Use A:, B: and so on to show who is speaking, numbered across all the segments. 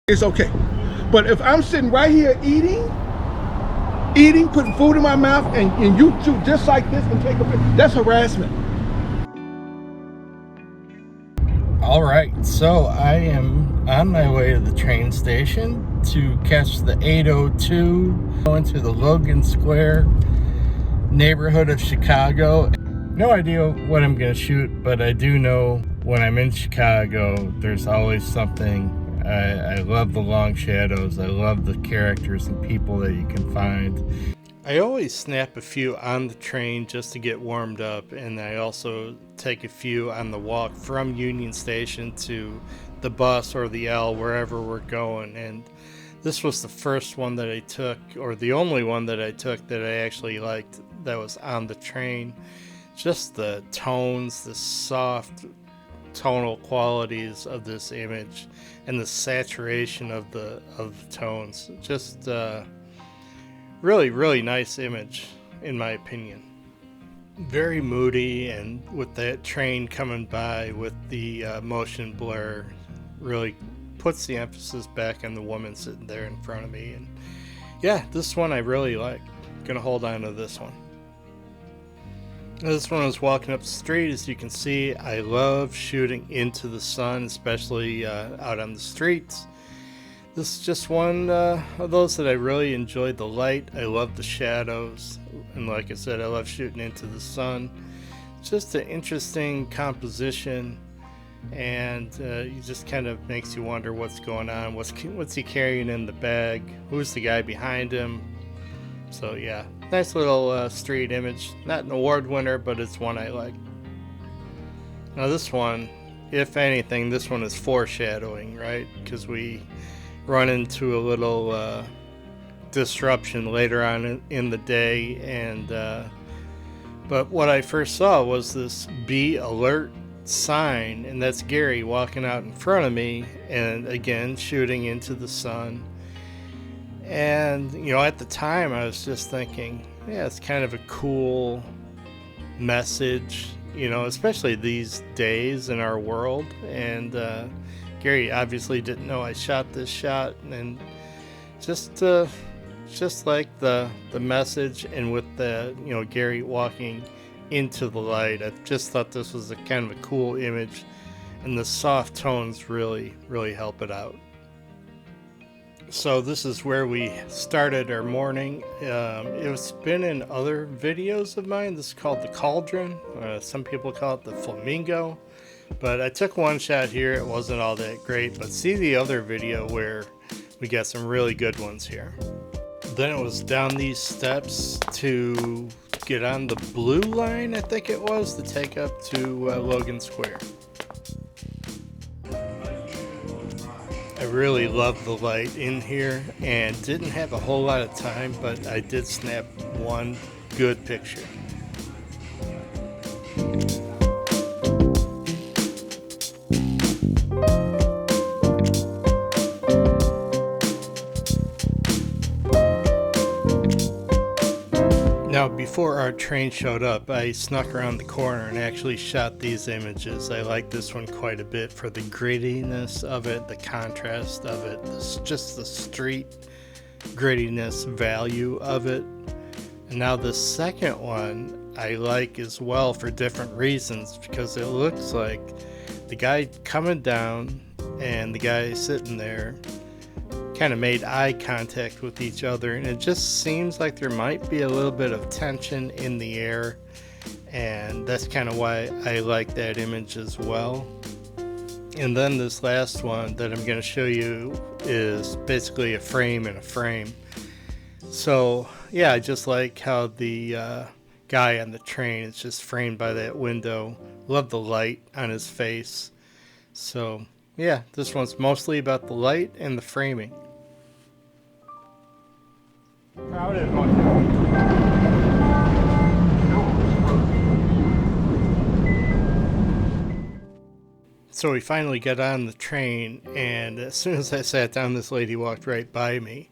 A: it's okay. But if I'm sitting right here eating, putting food in my mouth, and you do just like this and take a picture, that's harassment.
B: All right, so I am on my way to the train station to catch the 802 going to the Logan Square neighborhood of Chicago. No idea what I'm gonna shoot, but I do know when I'm in Chicago, there's always something. I love the long shadows. I love the characters and people that you can find. I always snap a few on the train just to get warmed up, and I also take a few on the walk from Union Station to the bus or the L, wherever we're going. And this was the first one that I took, or the only one that I took that I actually liked that was on the train. Just the tones, the soft tonal qualities of this image and the saturation of the tones. Just really nice image in my opinion. Very moody, and with that train coming by with the motion blur, really puts the emphasis back on the woman sitting there in front of me. And yeah, this one I really like. Gonna hold on to this one. This one was walking up the street. As you can see, I love shooting into the sun, especially out on the streets. This is just one of those that I really enjoyed the light. I love the shadows, and like I said, I love shooting into the sun. It's just an interesting composition, and it just kind of makes you wonder what's going on. What's he carrying in the bag? Who's the guy behind him? So yeah, nice little street image. Not an award winner, but it's one I like. Now this one, if anything, this one is foreshadowing, right? Because we run into a little disruption later on in the day, and but what I first saw was this "Be Alert" sign, and that's Gary walking out in front of me, and again shooting into the sun. And you know, at the time I was just thinking, yeah, it's kind of a cool message, you know, especially these days in our world. And Gary obviously didn't know I shot this shot, and just like the message, and with the, you know, Gary walking into the light, I just thought this was a kind of a cool image, and the soft tones really help it out. So this is where we started our morning. It's been in other videos of mine. This is called the Cauldron. Some people call it the Flamingo. But I took one shot here. It wasn't all that great. But see the other video where we got some really good ones here. Then it was down these steps to get on the blue line, I think it was, to take up to Logan Square. I really love the light in here, and didn't have a whole lot of time, but I did snap one good picture. Now, before our train showed up, I snuck around the corner and actually shot these images. I like this one quite a bit for the grittiness of it, the contrast of it, just the street grittiness value of it. And now the second one I like as well for different reasons, because it looks like the guy coming down and the guy sitting there kind of made eye contact with each other, and it just seems like there might be a little bit of tension in the air, and that's kind of why I like that image as well. And then this last one that I'm going to show you is basically a frame in a frame. So yeah, I just like how the guy on the train is just framed by that window. Love the light on his face. So yeah, this one's mostly about the light and the framing. Crowded one. So we finally got on the train, and as soon as I sat down, this lady walked right by me.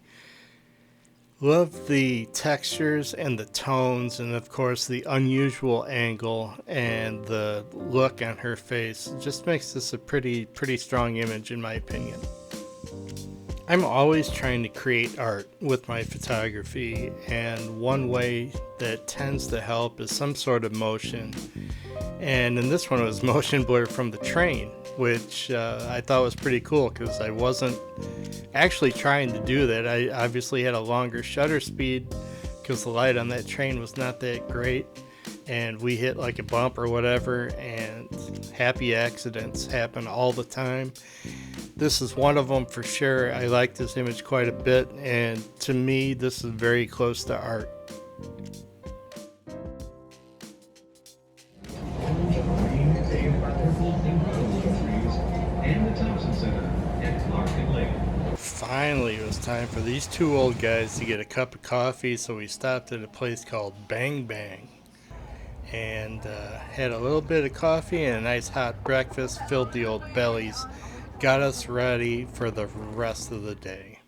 B: Love the textures and the tones, and of course the unusual angle and the look on her face. It just makes this a pretty strong image in my opinion. I'm always trying to create art with my photography, and one way that tends to help is some sort of motion. And in this one, it was motion blur from the train, which I thought was pretty cool because I wasn't actually trying to do that. I obviously had a longer shutter speed because the light on that train was not that great, and we hit like a bump or whatever, and happy accidents happen all the time. This is one of them for sure. I like this image quite a bit, and to me this is very close to art. Finally, it was time for these two old guys to get a cup of coffee, so we stopped at a place called Bang Bang and had a little bit of coffee and a nice hot breakfast, filled the old bellies, got us ready for the rest of the day.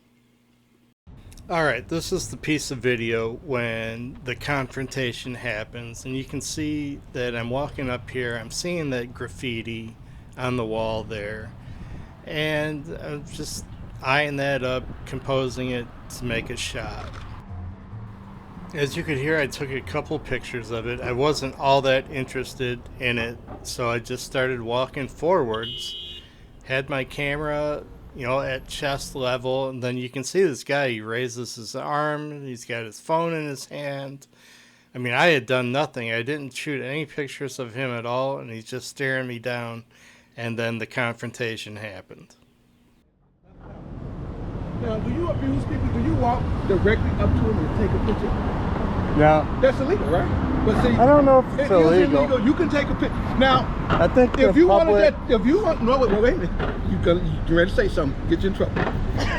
B: Alright, this is the piece of video when the confrontation happens, and you can see that I'm walking up here, I'm seeing that graffiti on the wall there, and I'm just eyeing that up, composing it to make a shot. As you could hear, I took a couple pictures of it. I wasn't all that interested in it, so I just started walking forwards, had my camera, at chest level, and then you can see this guy, he raises his arm, he's got his phone in his hand. I mean, I had done nothing. I didn't shoot any pictures of him at all, and he's just staring me down, and then the confrontation happened.
A: Now, do you abuse people? Do you walk directly up to them and take a picture?
C: No.
A: That's illegal, right? But see,
C: I don't know if it's illegal.
A: You can take a picture. Now,
C: I think
A: if you
C: public...
A: wait a minute. You ready to say something? Get you in trouble.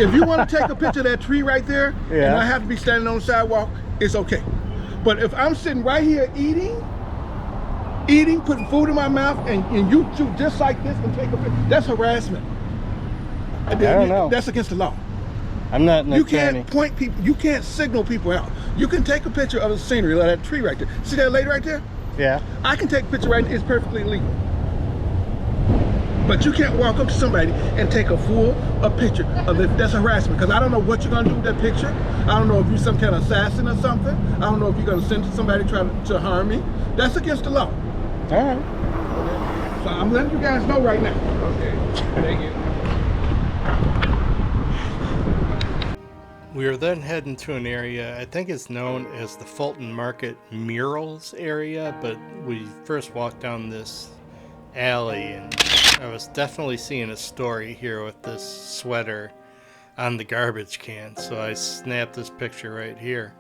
A: If you want to take a picture of that tree right there,
C: yeah,
A: and I have to be standing on the sidewalk, it's okay. But if I'm sitting right here eating, putting food in my mouth, and you shoot just like this and take a picture, that's harassment.
C: I don't know.
A: That's against the law.
C: I'm not an attorney.
A: You can't point people, you can't signal people out. You can take a picture of the scenery, like that tree right there. See that lady right there?
C: Yeah.
A: I can take a picture right there, it's perfectly legal. But you can't walk up to somebody and take a picture of it. That's harassment, because I don't know what you're gonna do with that picture. I don't know if you're some kind of assassin or something. I don't know if you're gonna send to somebody trying to harm me. That's against the law.
C: All right.
A: So I'm letting you guys know right now. Okay, thank you.
B: We are then heading to an area, I think it's known as the Fulton Market Murals area, but we first walked down this alley, and I was definitely seeing a story here with this sweater on the garbage can, so I snapped this picture right here.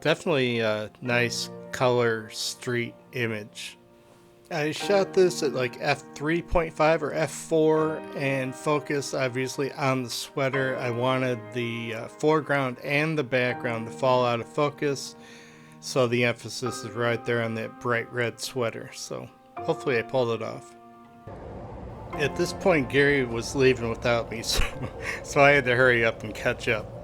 B: Definitely a nice color street image. I shot this at like f3.5 or f4 and focused obviously on the sweater. I wanted the foreground and the background to fall out of focus, so the emphasis is right there on that bright red sweater. So hopefully I pulled it off. At this point, Gary was leaving without me, so I had to hurry up and catch up.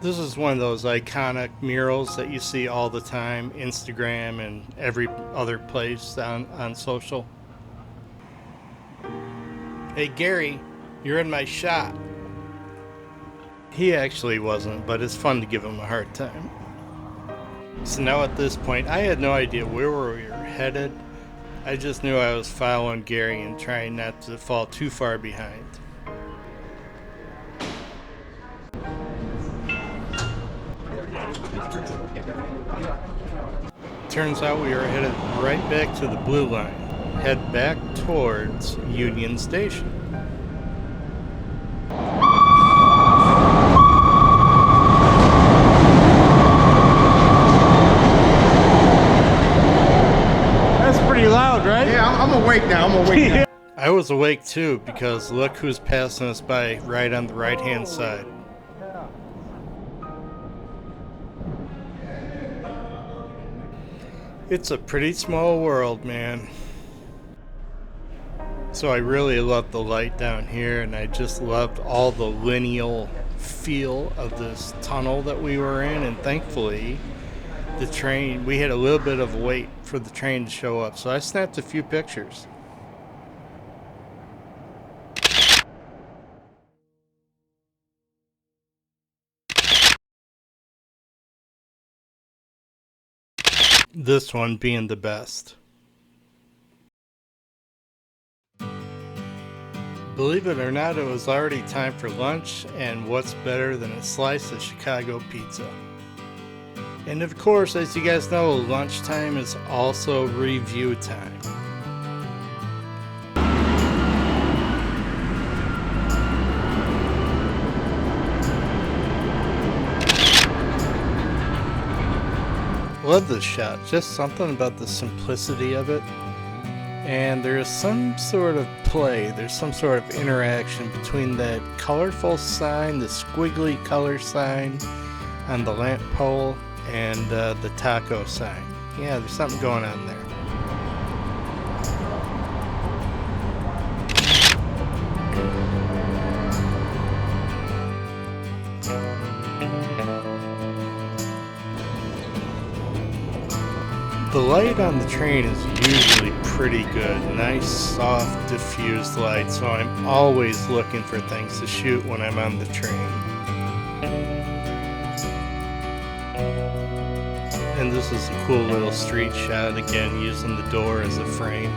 B: This is one of those iconic murals that you see all the time, Instagram and every other place on social. Hey Gary, you're in my shot. He actually wasn't, but it's fun to give him a hard time. So now at this point, I had no idea where we were headed. I just knew I was following Gary and trying not to fall too far behind. Turns out we are headed right back to the blue line. Head back towards Union Station.
C: That's pretty loud, right?
A: Yeah, I'm awake now. Now.
B: I was awake too, because look who's passing us by right on the right hand side. It's a pretty small world, man. So I really loved the light down here, and I just loved all the lineal feel of this tunnel that we were in, and thankfully the train, we had a little bit of wait for the train to show up, so I snapped a few pictures. this one being the best. Believe it or not, it was already time for lunch, and what's better than a slice of Chicago pizza? And of course, as you guys know, lunchtime is also review time. Love this shot, just something about the simplicity of it. And there's some sort of play, there's some sort of interaction between that colorful sign, the squiggly color sign on the lamp pole, and the taco sign. Yeah, there's something going on there. The light on the train is usually pretty good, nice soft diffused light, so I'm always looking for things to shoot when I'm on the train. And this is a cool little street shot, again using the door as a frame.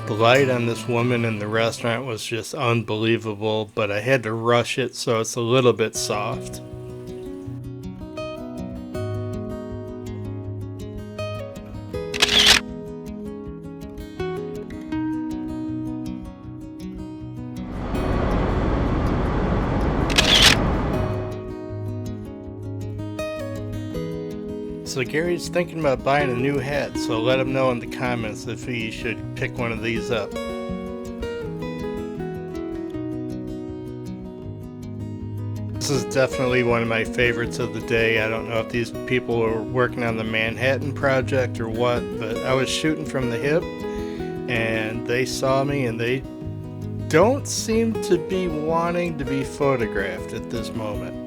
B: The light on this woman in the restaurant was just unbelievable, but I had to rush it so it's a little bit soft. So Gary's thinking about buying a new hat, so let him know in the comments if he should pick one of these up. This is definitely one of my favorites of the day. I don't know if these people were working on the Manhattan Project or what, but I was shooting from the hip and they saw me, and they don't seem to be wanting to be photographed at this moment.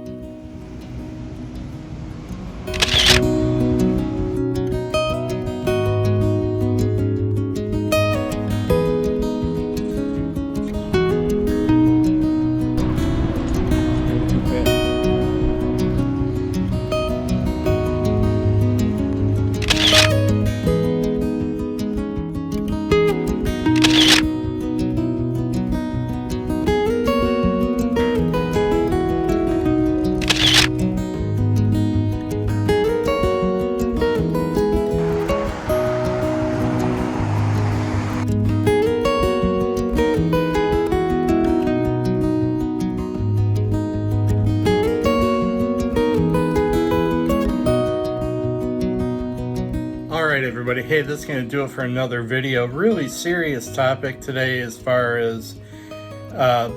B: Alright everybody, hey, this is going to do it for another video. Really serious topic today as far as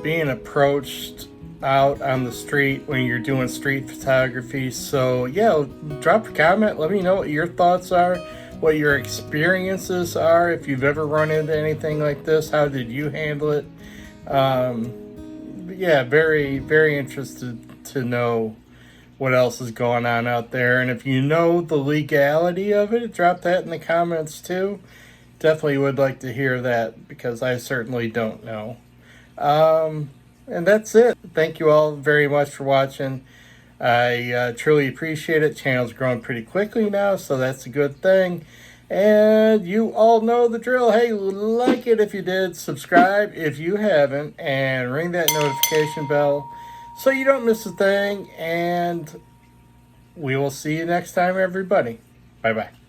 B: being approached out on the street when you're doing street photography. So yeah, drop a comment, let me know what your thoughts are, what your experiences are, if you've ever run into anything like this, how did you handle it? Yeah, very interested to know what else is going on out there, and if you know the legality of it, drop that in the comments too. Definitely would like to hear that, because I certainly don't know. And that's it. Thank you all very much for watching. I truly appreciate it. Channel's growing pretty quickly now, so that's a good thing. And you all know the drill. Hey, like it if you did, subscribe if you haven't, and ring that notification bell so you don't miss a thing. And we will see you next time, everybody. Bye-bye.